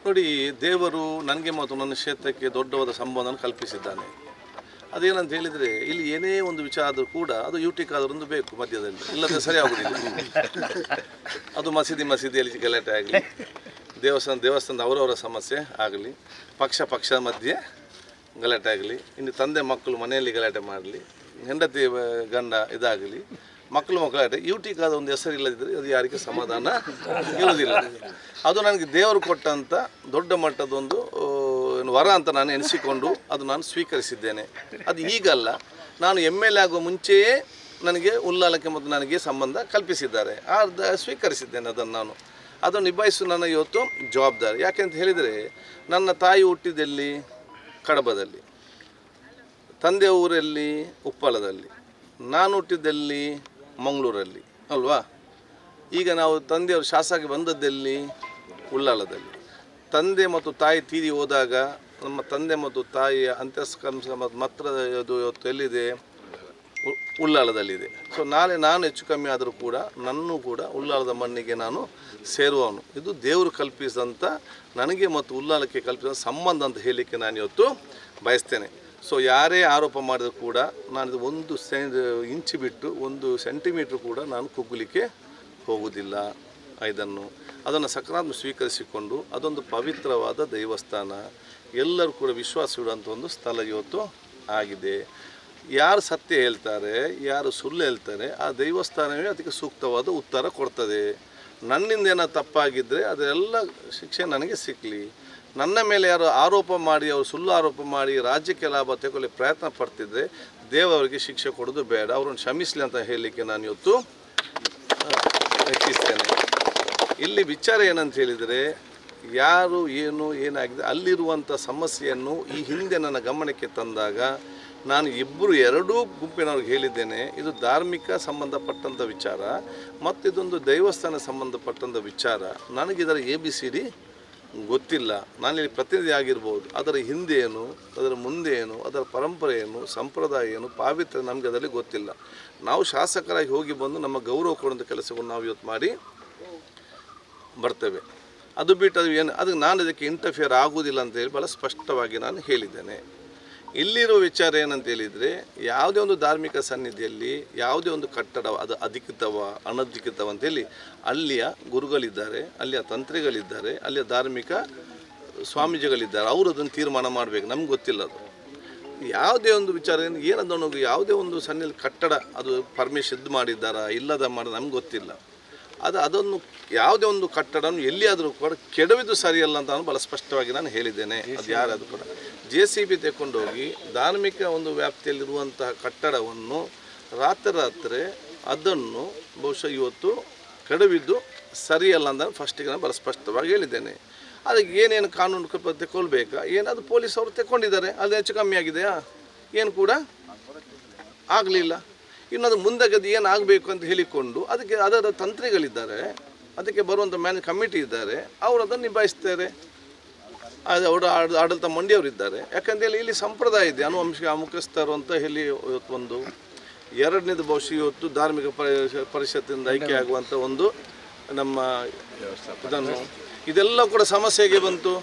ನೋಡಿ, ದೇವರು ನನಗೆ ಮತ್ತು ನನ್ನ ಕ್ಷೇತ್ರಕ್ಕೆ ದೊಡ್ಡವಾದ ಸಂಬಂಧವನ್ನು ಕಲ್ಪಿಸಿದ್ದಾನೆ. ಅದೇನಂತ ಹೇಳಿದರೆ, ಇಲ್ಲಿ ಏನೇ ಒಂದು ವಿಚಾರ ಆದರೂ ಕೂಡ ಅದು ಯೂಟಿಕ್ ಆದ್ರೊಂದು ಬೇಕು ಮಧ್ಯದಲ್ಲಿ, ಇಲ್ಲದೆ ಸರಿ ಆಗುವುದಿಲ್ಲ. ಅದು ಮಸೀದಿಯಲ್ಲಿ ಗಲಾಟೆ ಆಗಲಿ, ದೇವಸ್ಥಾನದ ಅವರವರ ಸಮಸ್ಯೆ ಆಗಲಿ, ಪಕ್ಷ ಮಧ್ಯೆ ಗಲಾಟೆ ಆಗಲಿ, ಇನ್ನು ತಂದೆ ಮಕ್ಕಳು ಮನೆಯಲ್ಲಿ ಗಲಾಟೆ ಮಾಡಲಿ, ಹೆಂಡತಿ ಗಂಡ ಇದಾಗಲಿ, ಮಕ್ಕಳು ಗಲಾಟೆ, ಯೂಟಿಕ್ ಆದ ಒಂದು ಹೆಸರು ಇಲ್ಲದಿದ್ದರೆ ಅದು ಯಾರಿಗೆ ಸಮಾಧಾನ ಇರೋದಿಲ್ಲ. ಅದು ನನಗೆ ದೇವರು ಕೊಟ್ಟಂಥ ದೊಡ್ಡ ಮಟ್ಟದೊಂದು ವರ ಅಂತ ನಾನು ಎನಿಸಿಕೊಂಡು ಅದು ನಾನು ಸ್ವೀಕರಿಸಿದ್ದೇನೆ. ಅದು ಈಗಲ್ಲ, ನಾನು MLA ಆಗುವ ಮುಂಚೆಯೇ ನನಗೆ ಉಲ್ಲಾಲಕ್ಕೆ ಮತ್ತು ನನಗೆ ಸಂಬಂಧ ಕಲ್ಪಿಸಿದ್ದಾರೆ. ಸ್ವೀಕರಿಸಿದ್ದೇನೆ ಅದನ್ನು ನಿಭಾಯಿಸುವ ನನ್ನ ಇವತ್ತು ಜವಾಬ್ದಾರಿ. ಯಾಕೆಂತ ಹೇಳಿದರೆ, ನನ್ನ ತಾಯಿ ಹುಟ್ಟಿದಲ್ಲಿ ಕಡಬದಲ್ಲಿ, ತಂದೆಯ ಊರಲ್ಲಿ ಉಪ್ಪಳದಲ್ಲಿ, ನಾನು ಹುಟ್ಟಿದ್ದಲ್ಲಿ ಮಂಗಳೂರಲ್ಲಿ ಅಲ್ವಾ. ಈಗ ನಾವು ತಂದೆಯವರು ಶಾಸಕ ಬಂದದ್ದಲ್ಲಿ ಉಳ್ಳಾಲದಲ್ಲಿ. ತಂದೆ ಮತ್ತು ತಾಯಿ ತೀರಿ ಹೋದಾಗ ನಮ್ಮ ತಂದೆ ಮತ್ತು ತಾಯಿಯ ಅಂತ್ಯಸ್ಕಂಸ ಮಾತ್ರ ಅದು ಇವತ್ತು ಎಲ್ಲಿದೆ? ಉಳ್ಳಾಲದಲ್ಲಿದೆ. ಸೊ ನಾಳೆ ನಾನು ಹೆಚ್ಚು ಕಮ್ಮಿ ಆದರೂ ಕೂಡ ನನ್ನೂ ಕೂಡ ಉಳ್ಳಾಲದ ಮಣ್ಣಿಗೆ ನಾನು ಸೇರುವವನು. ಇದು ದೇವರು ಕಲ್ಪಿಸಿದಂಥ ನನಗೆ ಮತ್ತು ಉಳ್ಳಾಲಕ್ಕೆ ಕಲ್ಪಿಸಿದ ಸಂಬಂಧ ಅಂತ ಹೇಳಲಿಕ್ಕೆ ನಾನು ಇವತ್ತು ಬಯಸ್ತೇನೆ. ಸೊ ಯಾರೇ ಆರೋಪ ಮಾಡಿದರೂ ಕೂಡ ನಾನು ಒಂದು ಇಂಚು ಬಿಟ್ಟು 1 ಸೆಂಟಿಮೀಟ್ರ್ ಕೂಡ ನಾನು ಕುಗ್ಗಲಿಕ್ಕೆ ಹೋಗುವುದಿಲ್ಲ. ಅದನ್ನು ಸಕಾರಾತ್ಮಕ ಸ್ವೀಕರಿಸಿಕೊಂಡು ಅದೊಂದು ಪವಿತ್ರವಾದ ದೇವಸ್ಥಾನ, ಎಲ್ಲರೂ ಕೂಡ ವಿಶ್ವಾಸವಿಡುವಂಥ ಒಂದು ಸ್ಥಳ ಇವತ್ತು ಆಗಿದೆ. ಯಾರು ಸತ್ಯ ಹೇಳ್ತಾರೆ, ಯಾರು ಸುಳ್ಳು ಹೇಳ್ತಾರೆ, ಆ ದೇವಸ್ಥಾನವೇ ಅದಕ್ಕೆ ಸೂಕ್ತವಾದ ಉತ್ತರ ಕೊಡ್ತದೆ. ನನ್ನಿಂದ ಏನೋ ತಪ್ಪಾಗಿದ್ದರೆ ಅದೆಲ್ಲ ಶಿಕ್ಷೆ ನನಗೆ ಸಿಕ್ಕಲಿ. ನನ್ನ ಮೇಲೆ ಯಾರು ಆರೋಪ ಮಾಡಿ, ಅವರು ಸುಳ್ಳು ಆರೋಪ ಮಾಡಿ ರಾಜ್ಯಕ್ಕೆ ಲಾಭ ತಗೊಳ್ಳಿ ಪ್ರಯತ್ನ ಪಡ್ತಿದ್ದರೆ ದೇವರಿಗೆ ಶಿಕ್ಷೆ ಕೊಡೋದು ಬೇಡ, ಅವರನ್ನು ಕ್ಷಮಿಸಲಿ ಅಂತ ಹೇಳಲಿಕ್ಕೆ ನಾನು ಇವತ್ತು ಹೆಚ್ಚಿಸ್ತೇನೆ. ಇಲ್ಲಿ ವಿಚಾರ ಏನಂತ ಹೇಳಿದರೆ, ಯಾರು ಏನಾಗಿದೆ ಅಲ್ಲಿರುವಂಥ ಸಮಸ್ಯೆಯನ್ನು ಈ ಹಿಂದೆ ನನ್ನ ಗಮನಕ್ಕೆ ತಂದಾಗ ನಾನು ಎರಡೂ ಗುಂಪಿನವ್ರಿಗೆ ಹೇಳಿದ್ದೇನೆ, ಇದು ಧಾರ್ಮಿಕ ಸಂಬಂಧಪಟ್ಟಂಥ ವಿಚಾರ ಮತ್ತು ಇದೊಂದು ದೇವಸ್ಥಾನ ಸಂಬಂಧಪಟ್ಟಂಥ ವಿಚಾರ. ನನಗಿದರ ABCD ಗೊತ್ತಿಲ್ಲ. ನಾನಿಲ್ಲಿ ಪ್ರತಿನಿಧಿ ಆಗಿರ್ಬೋದು, ಅದರ ಹಿಂದೆ ಏನು, ಅದರ ಮುಂದೆ ಏನು, ಅದರ ಪರಂಪರೆ ಏನು, ಸಂಪ್ರದಾಯ ಏನು, ಪಾವಿತ್ರ್ಯ ನಮಗೆ ಅದರಲ್ಲಿ ಗೊತ್ತಿಲ್ಲ. ನಾವು ಶಾಸಕರಾಗಿ ಹೋಗಿ ಬಂದು ನಮ್ಮ ಗೌರವ ಕೊಡುವಂಥ ಕೆಲಸವನ್ನು ನಾವು ಇವತ್ತು ಮಾಡಿ ಬರ್ತೇವೆ. ಅದು ಬಿಟ್ಟು ಅದಕ್ಕೆ ನಾನು ಇದಕ್ಕೆ ಇಂಟರ್ಫಿಯರ್ ಆಗುವುದಿಲ್ಲ ಅಂತೇಳಿ ಭಾಳ ಸ್ಪಷ್ಟವಾಗಿ ನಾನು ಹೇಳಿದ್ದೇನೆ. ಇಲ್ಲಿರೋ ವಿಚಾರ ಏನಂತ ಹೇಳಿದರೆ, ಯಾವುದೇ ಒಂದು ಧಾರ್ಮಿಕ ಸನ್ನಿಧಿಯಲ್ಲಿ ಯಾವುದೇ ಒಂದು ಕಟ್ಟಡ ಅದು ಅಧಿಕೃತವ ಅನಧಿಕೃತವ ಅಂತೇಳಿ ಅಲ್ಲಿಯ ಗುರುಗಳಿದ್ದಾರೆ, ಅಲ್ಲಿಯ ತಂತ್ರಿಗಳಿದ್ದಾರೆ, ಅಲ್ಲಿಯ ಧಾರ್ಮಿಕ ಸ್ವಾಮೀಜಿಗಳಿದ್ದಾರೆ, ಅವರು ಅದನ್ನು ತೀರ್ಮಾನ ಮಾಡಬೇಕು. ನಮ್ಗೆ ಗೊತ್ತಿಲ್ಲ ಅದು ಯಾವುದೇ ಒಂದು ವಿಚಾರ ಏನದನ್ನು ಯಾವುದೇ ಒಂದು ಸಣ್ಣ ಕಟ್ಟಡ ಅದು ಪರ್ಮಿಷನ್ ಮಾಡಿದ್ದಾರಾ ಇಲ್ಲದ ನಮ್ಗೆ ಗೊತ್ತಿಲ್ಲ. ಅದನ್ನು ಯಾವುದೇ ಒಂದು ಕಟ್ಟಡವನ್ನು ಎಲ್ಲಿಯಾದರೂ ಕೂಡ ಕೆಡವಿದು ಸರಿಯಲ್ಲ ಅಂತ ನಾನು ಭಾಳ ಸ್ಪಷ್ಟವಾಗಿ ನಾನು ಹೇಳಿದ್ದೇನೆ. ಅದು ಯಾರಾದರೂ ಕೂಡ JCB ತೆಕ್ಕೊಂಡೋಗಿ ಧಾರ್ಮಿಕ ಒಂದು ವ್ಯಾಪ್ತಿಯಲ್ಲಿರುವಂತಹ ಕಟ್ಟಡವನ್ನು ರಾತ್ರಿ ಅದನ್ನು ಬಹುಶಃ ಇವತ್ತು ಕೆಡವಿದ್ದು ಸರಿಯಲ್ಲ ಅಂತ ಫಸ್ಟಿಗೆ ನಾನು ಭಾಳ ಸ್ಪಷ್ಟವಾಗಿ ಹೇಳಿದ್ದೇನೆ. ಅದಕ್ಕೆ ಏನೇನು ಕಾನೂನು ತೆಕ್ಕೊಳ್ಬೇಕಾ, ಏನಾದರೂ ಪೊಲೀಸ್ ಅವರು ತೆಕ್ಕೊಂಡಿದ್ದಾರೆ, ಅದು ಹೆಚ್ಚು ಕಮ್ಮಿ ಆಗಿದೆಯಾ? ಏನು ಕೂಡ ಆಗಲಿಲ್ಲ. ಇನ್ನದು ಮುಂದಾಗದು ಏನಾಗಬೇಕು ಅಂತ ಹೇಳಿಕೊಂಡು ಅದಕ್ಕೆ ಅದರ ತಂತ್ರಿಗಳಿದ್ದಾರೆ, ಅದಕ್ಕೆ ಬರುವಂಥ ಕಮಿಟಿ ಇದ್ದಾರೆ, ಅವರು ಅದನ್ನು ನಿಭಾಯಿಸ್ತಾರೆ. ಅವರ ಆಡಳಿತ ಮಂಡಿಯವರಿದ್ದಾರೆ. ಯಾಕಂತೇಳಿ ಇಲ್ಲಿ ಸಂಪ್ರದಾಯ ಇದೆ, ಅನುವಂಶಿಕ ಮುಖ್ಯಸ್ಥರು ಅಂತ ಹೇಳಿ ಇವತ್ತು ಒಂದು. ಎರಡನೇದು ಬಹುಶಃ ಇವತ್ತು ಧಾರ್ಮಿಕ ಪರಿಷತ್ತಿನಿಂದ ಆಯ್ಕೆ ಆಗುವಂಥ ಒಂದು ನಮ್ಮ ಇದೆಲ್ಲ ಕೂಡ ಸಮಸ್ಯೆಗೆ ಬಂತು.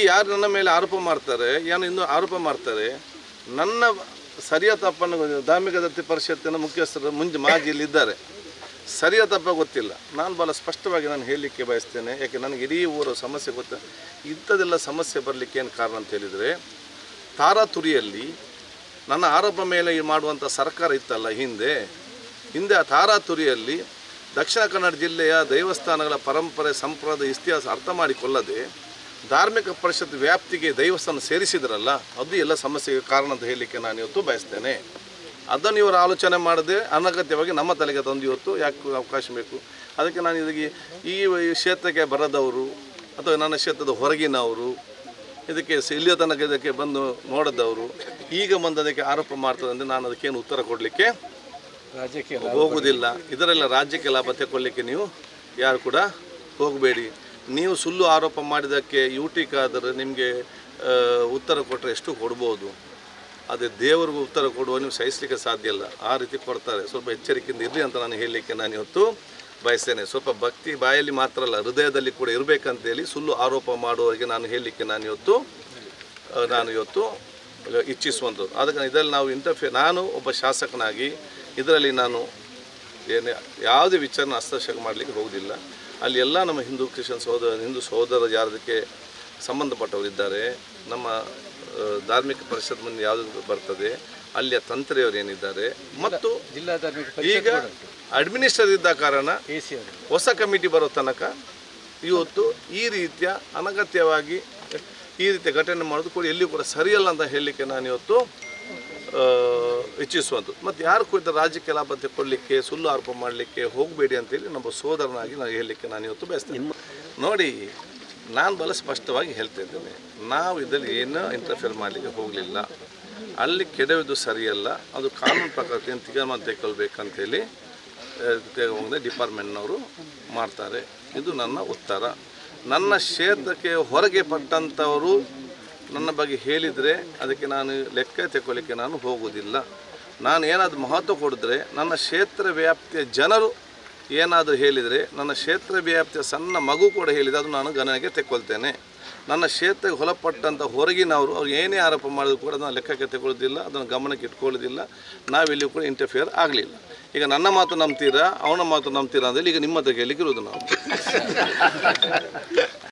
ಯಾರು ನನ್ನ ಮೇಲೆ ಆರೋಪ ಮಾಡ್ತಾರೆ, ಇನ್ನೂ ಆರೋಪ ಮಾಡ್ತಾರೆ, ನನ್ನ ಸರಿಯ ತಪ್ಪನ್ನು ಧಾರ್ಮಿಕ ದತ್ತಿ ಪರಿಷತ್ತಿನ ಮುಖ್ಯಸ್ಥರು ಮಾಜಿಯಲ್ಲಿದ್ದಾರೆ, ಸರಿಯ ತಪ್ಪ ಗೊತ್ತಿಲ್ಲ. ನಾನು ಭಾಳ ಸ್ಪಷ್ಟವಾಗಿ ನಾನು ಹೇಳಲಿಕ್ಕೆ ಬಯಸ್ತೇನೆ. ಯಾಕೆ ನನಗೆ ಇಡೀ ಊರ ಸಮಸ್ಯೆ ಇಂಥದ್ದೆಲ್ಲ ಸಮಸ್ಯೆ ಬರಲಿಕ್ಕೆ ಏನು ಕಾರಣ ಅಂತ ಹೇಳಿದರೆ, ತಾರಾತುರಿಯಲ್ಲಿ ನನ್ನ ಆರೋಪ ಮೇಲೆ ಮಾಡುವಂಥ ಸರ್ಕಾರ ಇತ್ತಲ್ಲ ಹಿಂದೆ ಆ ತಾರಾತುರಿಯಲ್ಲಿ ದಕ್ಷಿಣ ಕನ್ನಡ ಜಿಲ್ಲೆಯ ದೇವಸ್ಥಾನಗಳ ಪರಂಪರೆ ಸಂಪ್ರದಾಯ ಇತಿಹಾಸ ಅರ್ಥ ಮಾಡಿಕೊಳ್ಳದೆ ಧಾರ್ಮಿಕ ಪರಿಷತ್ ವ್ಯಾಪ್ತಿಗೆ ದೇವಸ್ಥಾನ ಸೇರಿಸಿದ್ರಲ್ಲ, ಅದು ಎಲ್ಲ ಸಮಸ್ಯೆಗೆ ಕಾರಣ ಅಂತ ಹೇಳಲಿಕ್ಕೆ ನಾನು ಇವತ್ತು ಬಯಸ್ತೇನೆ. ಅದನ್ನು ಇವರು ಆಲೋಚನೆ ಮಾಡದೆ ಅನಗತ್ಯವಾಗಿ ನಮ್ಮ ತಲೆಗೆ ತಂದು ಇವತ್ತು ಯಾಕೆ ಅವಕಾಶ ಬೇಕು? ಅದಕ್ಕೆ ನಾನು ಇದಕ್ಕೆ ಈ ಕ್ಷೇತ್ರಕ್ಕೆ ಬರದವರು ಅಥವಾ ನನ್ನ ಕ್ಷೇತ್ರದ ಹೊರಗಿನವರು, ಇದಕ್ಕೆ ಇಲ್ಲಿಯ ತನಕ ಇದಕ್ಕೆ ಬಂದು ನೋಡಿದವರು ಈಗ ಬಂದದಕ್ಕೆ ಆರೋಪ ಮಾಡ್ತದೆ ಅಂದರೆ ನಾನು ಅದಕ್ಕೇನು ಉತ್ತರ ಕೊಡಲಿಕ್ಕೆ ರಾಜ್ಯಕ್ಕೆ ಹೋಗುವುದಿಲ್ಲ. ಇದರೆಲ್ಲ ರಾಜ್ಯಕ್ಕೆ ಲಾಭ ತೆಗೊಳ್ಳಿಕ್ಕೆ ನೀವು ಯಾರು ಕೂಡ ಹೋಗಬೇಡಿ. ನೀವು ಸುಳ್ಳು ಆರೋಪ ಮಾಡಿದ್ದಕ್ಕೆ ಯೂಟಿಕ್ ಆದರೆ ನಿಮಗೆ ಉತ್ತರ ಕೊಟ್ಟರೆ ಎಷ್ಟು ಕೊಡ್ಬೋದು, ಅದೇ ದೇವರಿಗೂ ಉತ್ತರ ಕೊಡುವ ನೀವು ಸಹಿಸಲಿಕ್ಕೆ ಸಾಧ್ಯ ಇಲ್ಲ. ಆ ರೀತಿ ಕೊಡ್ತಾರೆ. ಸ್ವಲ್ಪ ಎಚ್ಚರಿಕೆಯಿಂದ ಇರಲಿ ಅಂತ ನಾನು ಹೇಳಲಿಕ್ಕೆ ನಾನು ಇವತ್ತು ಬಯಸ್ತೇನೆ. ಸ್ವಲ್ಪ ಭಕ್ತಿ ಬಾಯಲ್ಲಿ ಮಾತ್ರ ಅಲ್ಲ, ಹೃದಯದಲ್ಲಿ ಕೂಡ ಇರಬೇಕಂತೇಳಿ ಸುಳ್ಳು ಆರೋಪ ಮಾಡುವವರಿಗೆ ನಾನು ಹೇಳಲಿಕ್ಕೆ ನಾನು ಇವತ್ತು ಇಚ್ಛಿಸುವಂಥದ್ದು. ಅದಕ್ಕೆ ಇದರಲ್ಲಿ ನಾವು ನಾನು ಒಬ್ಬ ಶಾಸಕನಾಗಿ ಇದರಲ್ಲಿ ನಾನು ಯಾವುದೇ ವಿಚಾರನ ಹಸ್ತಕ್ಷೇಪ ಮಾಡಲಿಕ್ಕೆ ಹೋಗೋದಿಲ್ಲ. ಅಲ್ಲಿ ಎಲ್ಲ ನಮ್ಮ ಹಿಂದೂ ಸಹೋದರ ಯಾರದಕ್ಕೆ ಸಂಬಂಧಪಟ್ಟವರಿದ್ದಾರೆ, ನಮ್ಮ ಧಾರ್ಮಿಕ ಪರಿಷತ್ ಮುಂದೆ ಯಾವುದು ಬರ್ತದೆ ಅಲ್ಲಿಯ ತಂತ್ರಿಯವರು ಏನಿದ್ದಾರೆ, ಮತ್ತು ಈಗ ಅಡ್ಮಿನಿಸ್ಟ್ರೇಟರ್ ಇದ್ದ ಕಾರಣ ಹೊಸ ಕಮಿಟಿ ಬರೋ ತನಕ ಇವತ್ತು ಈ ರೀತಿಯ ಅನಗತ್ಯವಾಗಿ ಈ ರೀತಿಯ ಘಟನೆ ಮಾಡೋದು ಕೂಡ ಎಲ್ಲಿಯೂ ಕೂಡ ಸರಿಯಲ್ಲ ಅಂತ ಹೇಳಲಿಕ್ಕೆ ನಾನು ಇವತ್ತು ಇಚ್ಛಿಸುವಂಥದ್ದು. ಮತ್ತು ಯಾರು ಕುರಿತ ರಾಜಕೀಯ ಲಾಭ ತೆಕ್ಕೊಳ್ಳಿಕ್ಕೆ ಸುಳ್ಳು ಆರೋಪ ಮಾಡಲಿಕ್ಕೆ ಹೋಗಬೇಡಿ ಅಂತೇಳಿ ನಮ್ಮ ಸೋದರನಾಗಿ ನಾನು ಹೇಳಲಿಕ್ಕೆ ನಾನು ಇವತ್ತು ಬಯಸ್ತೇನೆ. ನೋಡಿ, ನಾನು ಬಹಳ ಸ್ಪಷ್ಟವಾಗಿ ಹೇಳ್ತಾ ಇದ್ದೇನೆ, ನಾವು ಇದರಲ್ಲಿ ಏನೂ ಇಂಟರ್ಫಿಯರ್ ಮಾಡಲಿಕ್ಕೆ ಹೋಗಲಿಲ್ಲ. ಅಲ್ಲಿ ಕೆಡವಿದ್ದು ಸರಿಯಲ್ಲ, ಅದು ಕಾನೂನು ಪ್ರಕಾರ ತೀರ್ಮಾನ ತೆಗೆದುಕೊಳ್ಬೇಕಂತೇಳಿ ಡಿಪಾರ್ಟ್ಮೆಂಟ್ನವರು ಮಾಡ್ತಾರೆ. ಇದು ನನ್ನ ಉತ್ತರ. ನನ್ನ ಕ್ಷೇತ್ರಕ್ಕೆ ಹೊರಗೆ ಪಟ್ಟಂಥವರು ನನ್ನ ಬಗ್ಗೆ ಹೇಳಿದರೆ ಅದಕ್ಕೆ ನಾನು ಲೆಕ್ಕ ತೆಗೊಳ್ಳಿಕ್ಕೆ ನಾನು ಹೋಗುವುದಿಲ್ಲ. ನಾನು ಏನಾದರೂ ಮಹತ್ವ ಕೊಡಿದ್ರೆ, ನನ್ನ ಕ್ಷೇತ್ರ ವ್ಯಾಪ್ತಿಯ ಜನರು ಏನಾದರೂ ಹೇಳಿದರೆ, ನನ್ನ ಕ್ಷೇತ್ರ ವ್ಯಾಪ್ತಿಯ ಸಣ್ಣ ಮಗು ಕೂಡ ಹೇಳಿದರೆ ಅದು ನಾನು ಗಣನೆಗೆ ತೆಕ್ಕೊಳ್ತೇನೆ. ನನ್ನ ಕ್ಷೇತ್ರಕ್ಕೆ ಹೊಲಪಟ್ಟಂಥ ಹೊರಗಿನವರು ಅವ್ರು ಏನೇ ಆರೋಪ ಮಾಡಿದ್ರು ಕೂಡ ಅದನ್ನು ಲೆಕ್ಕಕ್ಕೆ ತೆಗೊಳ್ಳೋದಿಲ್ಲ, ಅದನ್ನು ಗಮನಕ್ಕೆ ಇಟ್ಕೊಳ್ಳೋದಿಲ್ಲ. ನಾವಿಲ್ಲಿ ಕೂಡ ಇಂಟರ್ಫಿಯರ್ ಆಗಲಿಲ್ಲ. ಈಗ ನನ್ನ ಮಾತು ನಂಬ್ತೀರಾ, ಅವನ ಮಾತು ನಂಬ್ತೀರಾ ಅಂದರೆ ಈಗ ನಿಮ್ಮ ಹತ್ರ ಕೇಳಲಿಕ್ಕೆ ಇರೋದು ನಾವು.